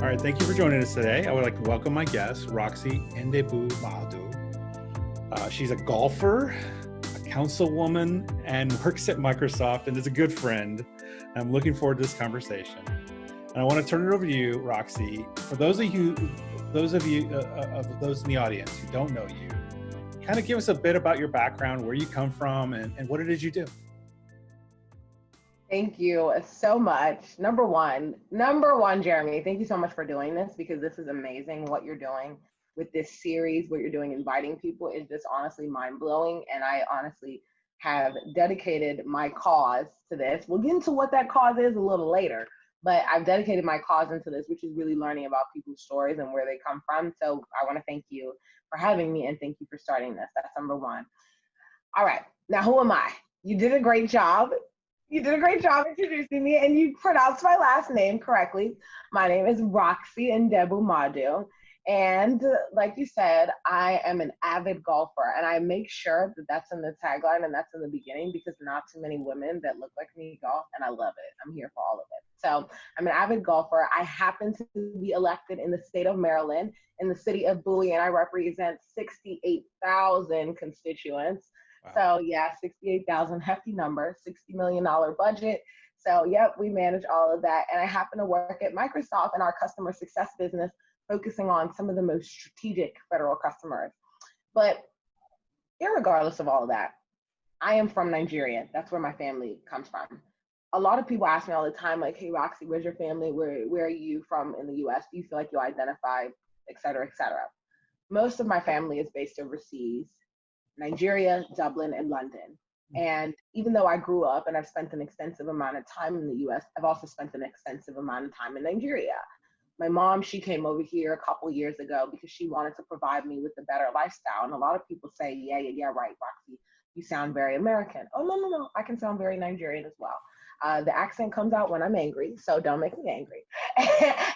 All right, thank you for joining us today. I would like to welcome my guest, Roxy Ndebumadu. She's a golfer, a councilwoman, and works at Microsoft, and is a good friend. I'm looking forward to this conversation. And I want to turn it over to you, Roxy. For those of you in the audience who don't know you, kind of give us a bit about your background, where you come from, and what it is you do. Thank you so much. Number one, Jeremy, thank you so much for doing this, because this is amazing what you're doing with this series, what you're doing, inviting people is just honestly mind-blowing. And I honestly have dedicated my cause to this. We'll get into what that cause is a little later, but I've dedicated my cause into this, which is really learning about people's stories and where they come from. So I want to thank you for having me, and thank you for starting this. That's number one. All right, now who am I? You did a great job. You did a great job introducing me, and you pronounced my last name correctly. My name is Roxy Ndebumadu, and like you said, I am an avid golfer, and I make sure that that's in the tagline and that's in the beginning, because not too many women that look like me golf, and I love it. I'm here for all of it. So I'm an avid golfer. I happen to be elected in the state of Maryland, in the city of Bowie, and I represent 68,000 constituents. So yeah, 68,000, hefty number, $60 million budget. So yep, we manage all of that. And I happen to work at Microsoft in our customer success business, focusing on some of the most strategic federal customers. But irregardless of all of that, I am from Nigeria. That's where my family comes from. A lot of people ask me all the time, like, hey, Roxy, where's your family? Where are you from in the US? Do you feel like you identify, et cetera, et cetera? Most of my family is based overseas. Nigeria, Dublin, and London. And even though I grew up and I've spent an extensive amount of time in the US, I've also spent an extensive amount of time in Nigeria. My mom, she came over here a couple years ago because she wanted to provide me with a better lifestyle. And a lot of people say, yeah, right, Roxy, you sound very American. Oh, no, I can sound very Nigerian as well. The accent comes out when I'm angry, so don't make me angry.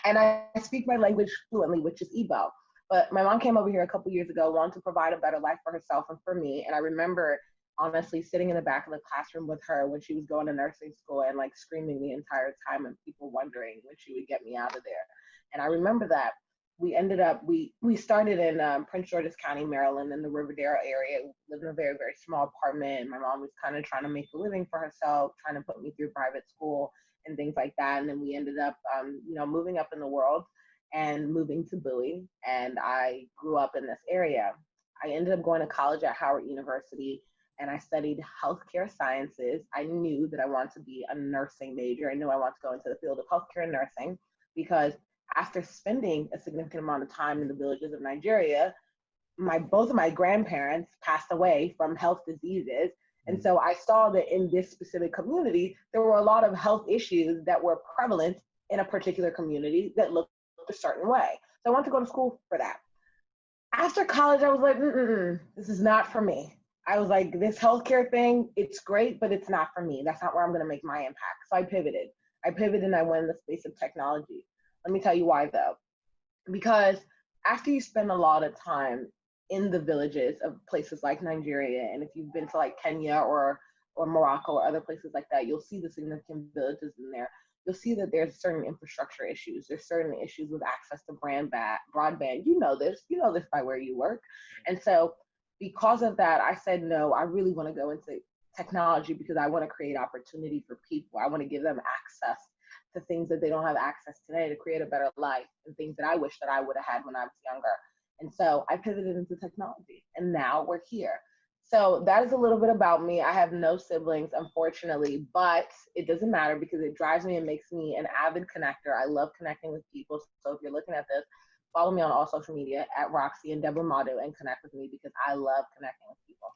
And I speak my language fluently, which is Igbo. But my mom came over here a couple years ago, wanted to provide a better life for herself and for me. And I remember honestly sitting in the back of the classroom with her when she was going to nursing school, and like screaming the entire time, and people wondering when she would get me out of there. And I remember that we ended up, we started in Prince George's County, Maryland, in the Riverdale area. We lived in a very, very small apartment. And my mom was kind of trying to make a living for herself, trying to put me through private school and things like that. And then we ended up, moving up in the world and moving to Bowie, and I grew up in this area. I ended up going to college at Howard University, and I studied healthcare sciences. I knew that I wanted to be a nursing major. I knew I wanted to go into the field of healthcare and nursing, because after spending a significant amount of time in the villages of Nigeria, both of my grandparents passed away from health diseases. And so I saw that in this specific community, there were a lot of health issues that were prevalent in a particular community that looked a certain way. So I wanted to go to school for that. After college, I was like, this is not for me. I was like, this healthcare thing, it's great, but it's not for me. That's not where I'm going to make my impact. So I pivoted and I went in the space of technology. Let me tell you why though. Because after you spend a lot of time in the villages of places like Nigeria, and if you've been to like Kenya or Morocco or other places like that, you'll see the significant villages in there. You'll see that there's certain infrastructure issues. There's certain issues with access to broadband. You know this by where you work. And so because of that, I said, no, I really want to go into technology, because I want to create opportunity for people. I want to give them access to things that they don't have access today, to create a better life, and things that I wish that I would have had when I was younger. And so I pivoted into technology, and now we're here. So that is a little bit about me. I have no siblings, unfortunately, but it doesn't matter, because it drives me and makes me an avid connector. I love connecting with people. So if you're looking at this, follow me on all social media at Roxy Ndebumadu and connect with me, because I love connecting with people.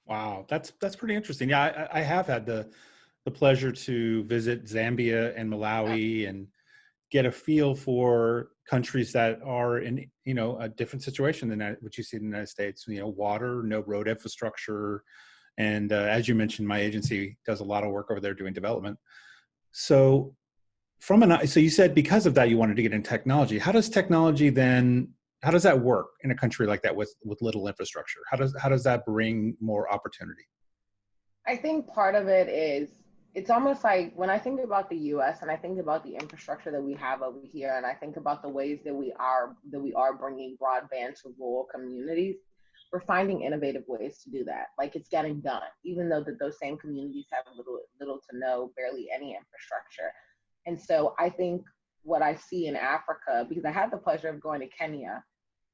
Wow, that's pretty interesting. Yeah, I have had the pleasure to visit Zambia and Malawi and get a feel for countries that are in, a different situation than what you see in the United States. Water, no road infrastructure. And as you mentioned, my agency does a lot of work over there doing development. So so you said because of that, you wanted to get in technology. How does that work in a country like that with little infrastructure? How does that bring more opportunity? I think part of it is it's almost like when I think about the US and I think about the infrastructure that we have over here and I think about the ways that we are bringing broadband to rural communities, we're finding innovative ways to do that. Like it's getting done, even though that those same communities have little to no, barely any infrastructure. And so I think what I see in Africa, because I had the pleasure of going to Kenya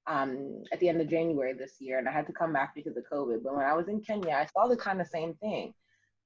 at the end of January this year, and I had to come back because of COVID. But when I was in Kenya, I saw the kind of same thing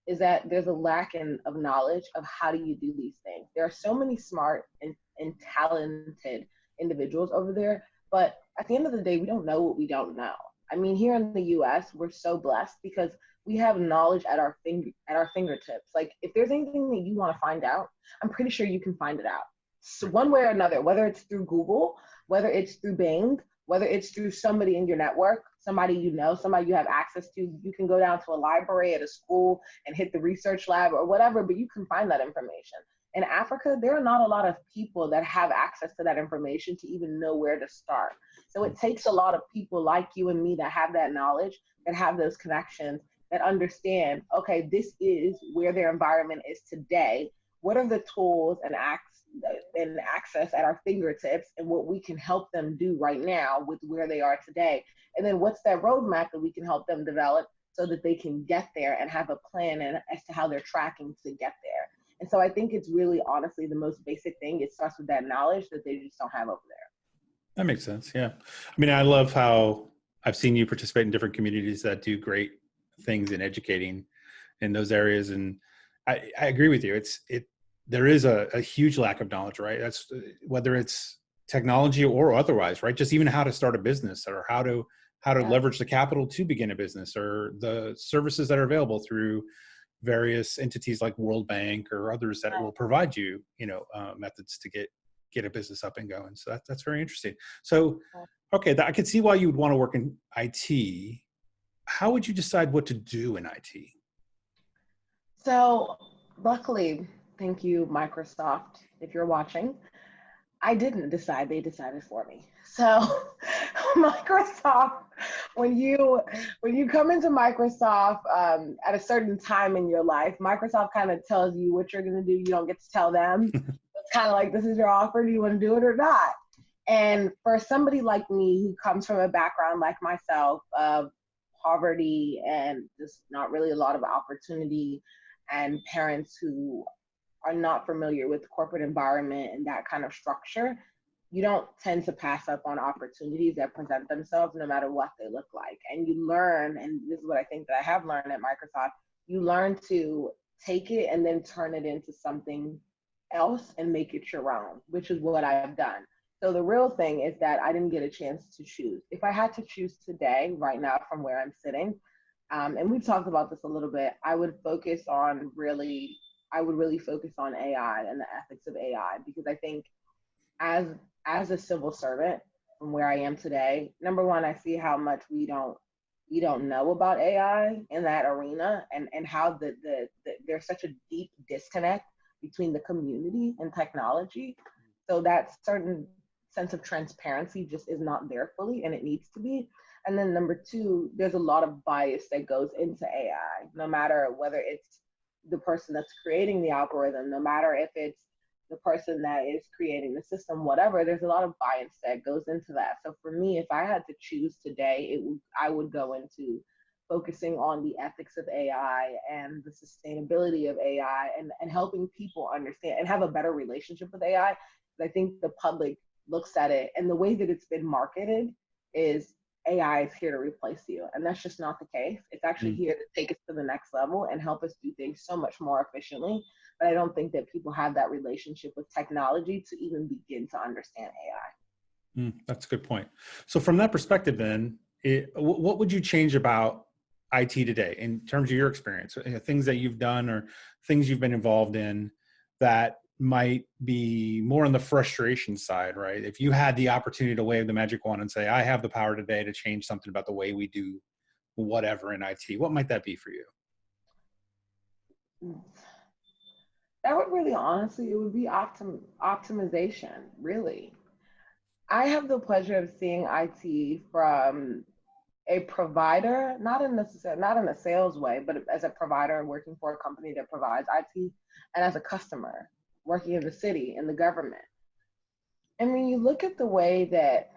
is that there's a lack of knowledge of how do you do these things. There are so many smart and talented individuals over there, but at the end of the day, we don't know what we don't know. I mean, here in the US, we're so blessed because we have knowledge at our fingertips. Like if there's anything that you want to find out, I'm pretty sure you can find it out. So one way or another, whether it's through Google, whether it's through Bing, whether it's through somebody in your network, somebody you know, somebody you have access to, you can go down to a library at a school and hit the research lab or whatever, but you can find that information. In Africa, there are not a lot of people that have access to that information to even know where to start. So it takes a lot of people like you and me that have that knowledge, that have those connections, that understand, okay, this is where their environment is today. What are the tools and access at our fingertips and what we can help them do right now with where they are today? And then what's that roadmap that we can help them develop so that they can get there and have a plan and as to how they're tracking to get there. And so I think it's really honestly the most basic thing. It starts with that knowledge that they just don't have over there. That makes sense. Yeah. I mean, I love how I've seen you participate in different communities that do great things in educating in those areas. And I agree with you. There is a huge lack of knowledge, right? That's whether it's technology or otherwise, right? Just even how to start a business or how to Yeah. leverage the capital to begin a business or the services that are available through various entities like World Bank or others that will provide you, methods to get a business up and going. So that's very interesting. So, okay, I can see why you would want to work in IT. How would you decide what to do in IT? So luckily, thank you, Microsoft, if you're watching. I didn't decide, they decided for me. So Microsoft, when you come into Microsoft at a certain time in your life, Microsoft kind of tells you what you're gonna do. You don't get to tell them. It's kind of like, this is your offer. Do you want to do it or not? And for somebody like me who comes from a background like myself of poverty and just not really a lot of opportunity and parents who are not familiar with the corporate environment and that kind of structure, you don't tend to pass up on opportunities that present themselves no matter what they look like. And you learn, and this is what I think that I have learned at Microsoft, you learn to take it and then turn it into something else and make it your own, which is what I have done. So the real thing is that I didn't get a chance to choose. If I had to choose today, right now, from where I'm sitting, and we've talked about this a little bit, I would really focus on AI and the ethics of AI because I think as as a civil servant from where I am today, number one, I see how much we don't know about AI in that arena and how there's such a deep disconnect between the community and technology. So that certain sense of transparency just is not there fully and it needs to be. And then number two, there's a lot of bias that goes into AI, no matter whether it's the person that's creating the algorithm, no matter if it's the person that is creating the system, whatever, there's a lot of bias that goes into that. So for me, if I had to choose today, I would go into focusing on the ethics of AI and the sustainability of AI and helping people understand and have a better relationship with AI. I think the public looks at it and the way that it's been marketed is AI is here to replace you. And that's just not the case. It's actually here to take us to the next level and help us do things so much more efficiently. But I don't think that people have that relationship with technology to even begin to understand AI. That's a good point. So from that perspective, then, what would you change about IT today in terms of your experience, things that you've done or things you've been involved in that might be more on the frustration side, right? If you had the opportunity to wave the magic wand and say, I have the power today to change something about the way we do whatever in IT, what might that be for you? That would really honestly, it would be optimization, really. I have the pleasure of seeing IT from a provider, not in a sales way, but as a provider working for a company that provides IT, and as a customer working in the city, in the government. And when you look at the way that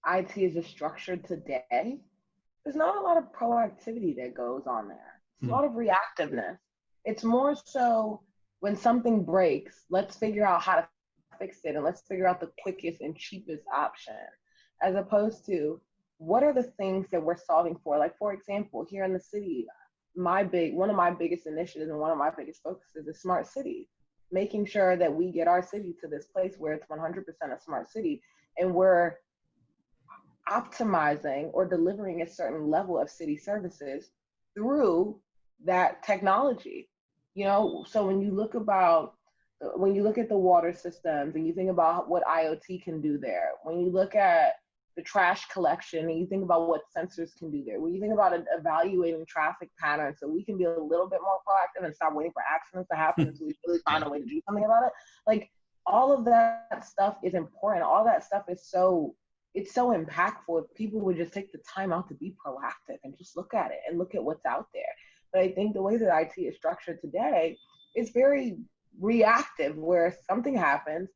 IT is just structured today, there's not a lot of proactivity that goes on there. It's a lot of reactiveness. It's more so when something breaks, let's figure out how to fix it and let's figure out the quickest and cheapest option, as opposed to what are the things that we're solving for. Like, for example, here in the city, one of my biggest initiatives and one of my biggest focuses is smart cities, making sure that we get our city to this place where it's 100% a smart city, and we're optimizing or delivering a certain level of city services through that technology. So when you look at the water systems and you think about what IoT can do there, when you look at the trash collection and you think about what sensors can do there, when you think about evaluating traffic patterns so we can be a little bit more proactive and stop waiting for accidents to happen until we really find a way to do something about it. Like, all of that stuff is important. All that stuff is it's so impactful if people would just take the time out to be proactive and just look at it and look at what's out there. But I think the way that IT is structured today is very reactive, where something happens,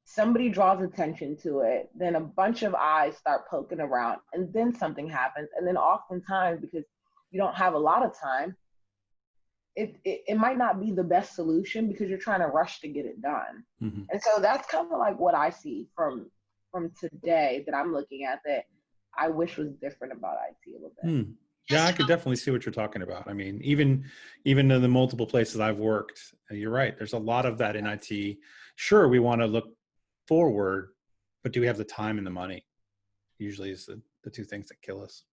somebody draws attention to it, then a bunch of eyes start poking around, and then something happens. And then oftentimes, because you don't have a lot of time, it might not be the best solution because you're trying to rush to get it done. Mm-hmm. And so that's kind of like what I see from today that I'm looking at, that I wish was different about IT a little bit. Yeah, I could definitely see what you're talking about. I mean, even in the multiple places I've worked, you're right. There's a lot of that in IT. Sure, we want to look forward, but do we have the time and the money? Usually is the two things that kill us.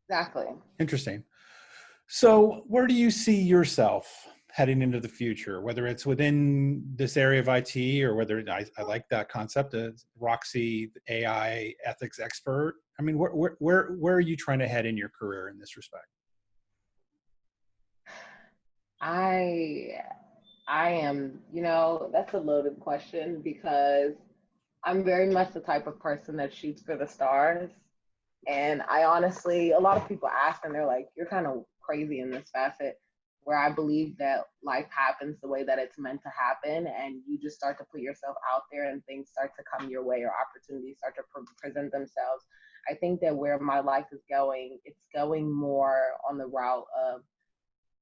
Exactly. Interesting. So where do you see yourself heading into the future, whether it's within this area of IT or whether I like that concept of Roxy, AI ethics expert? I mean, where are you trying to head in your career in this respect? I am, that's a loaded question because I'm very much the type of person that shoots for the stars. And I honestly, a lot of people ask and they're like, you're kind of crazy in this facet, where I believe that life happens the way that it's meant to happen, and you just start to put yourself out there and things start to come your way or opportunities start to present themselves. I think that where my life is going, it's going more on the route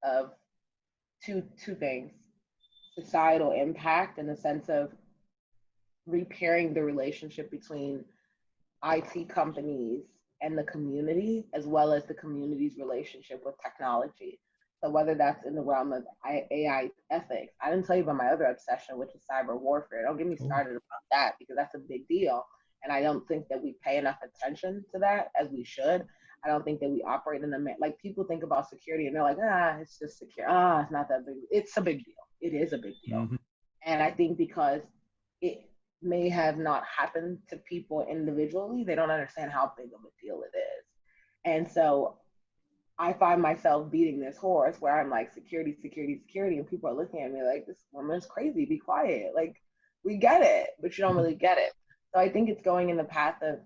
of two things: societal impact in the sense of repairing the relationship between IT companies and the community, as well as the community's relationship with technology. So whether that's in the realm of AI ethics, I didn't tell you about my other obsession, which is cyber warfare. Don't get me started about that, because that's a big deal. And I don't think that we pay enough attention to that as we should. I don't think that we operate in like, people think about security and they're like, it's just secure. It's not that big. It's a big deal. It is a big deal. Mm-hmm. And I think because it may have not happened to people individually, they don't understand how big of a deal it is. And so I find myself beating this horse where I'm like, security, security, security. And people are looking at me like, this woman is crazy, be quiet. Like, we get it, but you don't really get it. So I think it's going in the path of,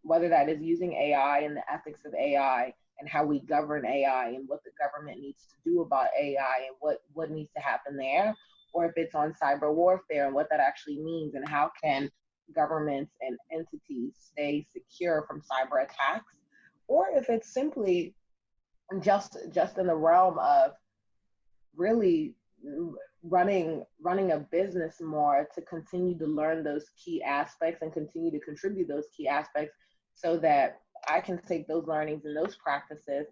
whether that is using AI and the ethics of AI and how we govern AI and what the government needs to do about AI and what needs to happen there, or if it's on cyber warfare and what that actually means and how can governments and entities stay secure from cyber attacks, or if it's simply just in the realm of really running a business more to continue to learn those key aspects and continue to contribute those key aspects so that I can take those learnings and those practices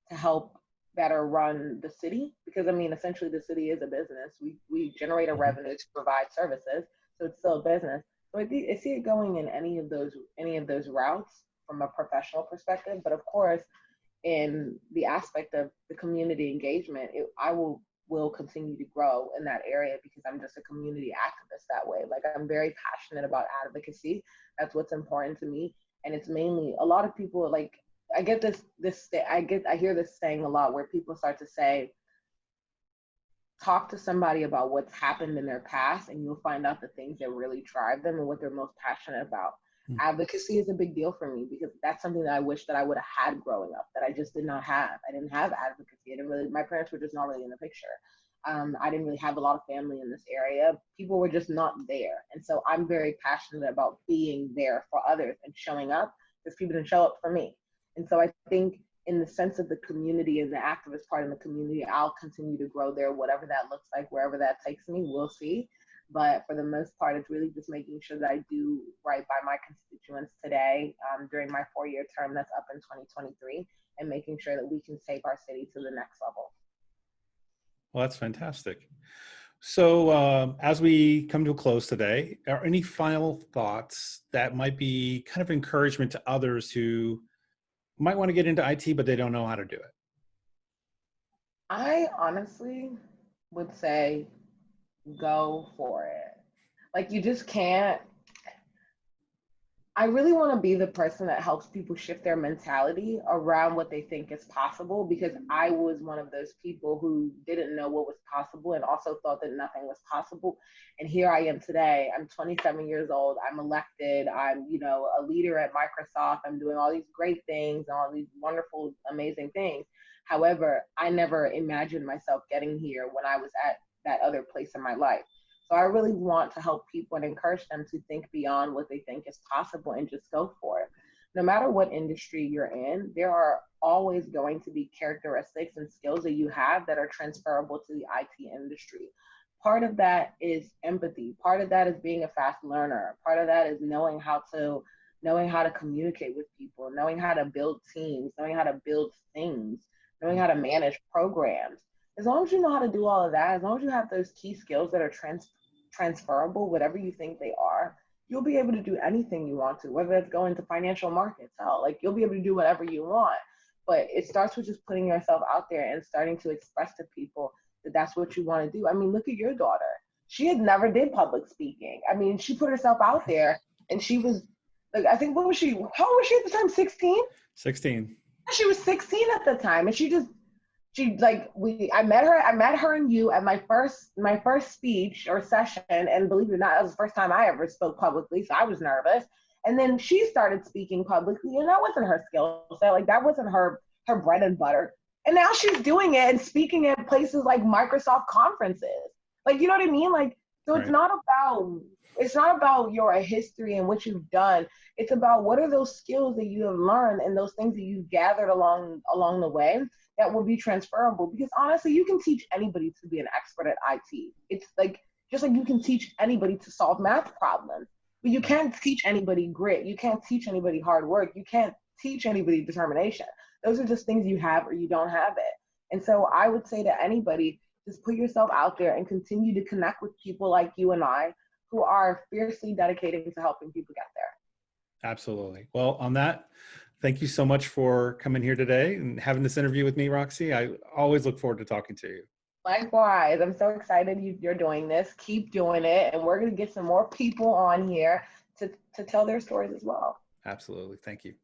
to help better run the city. Because I mean, essentially the city is a business. We generate a revenue to provide services, so it's still a business. So I see it going in any of those routes from a professional perspective. But of course, in the aspect of the community engagement, I will continue to grow in that area because I'm just a community activist that way. Like, I'm very passionate about advocacy. That's what's important to me. And it's mainly, a lot of people, like, I hear this saying a lot where people start to say, talk to somebody about what's happened in their past and you'll find out the things that really drive them and what they're most passionate about. Advocacy is a big deal for me because that's something that I wish that I would have had growing up that I just did not have. I didn't have advocacy. I didn't really, my parents were just not really in the picture. I didn't really have a lot of family in this area. People were just not there. And so I'm very passionate about being there for others and showing up because people didn't show up for me. And so I think in the sense of the community and the activist part in the community, I'll continue to grow there, whatever that looks like, wherever that takes me, we'll see. But for the most part, it's really just making sure that I do right by my constituents today during my 4-year term that's up in 2023 and making sure that we can take our city to the next level. Well, that's fantastic. So as we come to a close today, are any final thoughts that might be kind of encouragement to others who might want to get into IT, but they don't know how to do it? I honestly would say go for it. Like, you just can't. I really want to be the person that helps people shift their mentality around what they think is possible, because I was one of those people who didn't know what was possible and also thought that nothing was possible. And here I am today. I'm 27 years old. I'm elected. I'm, a leader at Microsoft. I'm doing all these great things and all these wonderful, amazing things. However, I never imagined myself getting here when I was at that other place in my life. So I really want to help people and encourage them to think beyond what they think is possible and just go for it. No matter what industry you're in, there are always going to be characteristics and skills that you have that are transferable to the IT industry. Part of that is empathy. Part of that is being a fast learner. Part of that is knowing how to communicate with people, knowing how to build teams, knowing how to build things, knowing how to manage programs. As long as you know how to do all of that, as long as you have those key skills that are transferable, whatever you think they are, you'll be able to do anything you want to, whether it's going to financial markets, hell, like you'll be able to do whatever you want. But it starts with just putting yourself out there and starting to express to people that that's what you want to do. I mean, look at your daughter. She had never did public speaking. I mean, she put herself out there and she was like, I think, how old was she at the time? 16? 16. She was 16 at the time. And I met her and you at my first speech or session, and believe it or not, that was the first time I ever spoke publicly, so I was nervous. And then she started speaking publicly, and that wasn't her skill set, like that wasn't her bread and butter. And now she's doing it and speaking at places like Microsoft conferences. Like, you know what I mean? Like, so Right. It's not about your history and what you've done. It's about what are those skills that you have learned and those things that you've gathered along the way that will be transferable. Because honestly, you can teach anybody to be an expert at IT. It's like, just like you can teach anybody to solve math problems, but you can't teach anybody grit. You can't teach anybody hard work. You can't teach anybody determination. Those are just things you have or you don't have it. And so I would say to anybody, just put yourself out there and continue to connect with people like you and I who are fiercely dedicated to helping people get there. Absolutely. Well, on that, thank you so much for coming here today and having this interview with me, Roxy. I always look forward to talking to you. Likewise, I'm so excited you're doing this. Keep doing it, and we're going to get some more people on here to tell their stories as well. Absolutely. Thank you.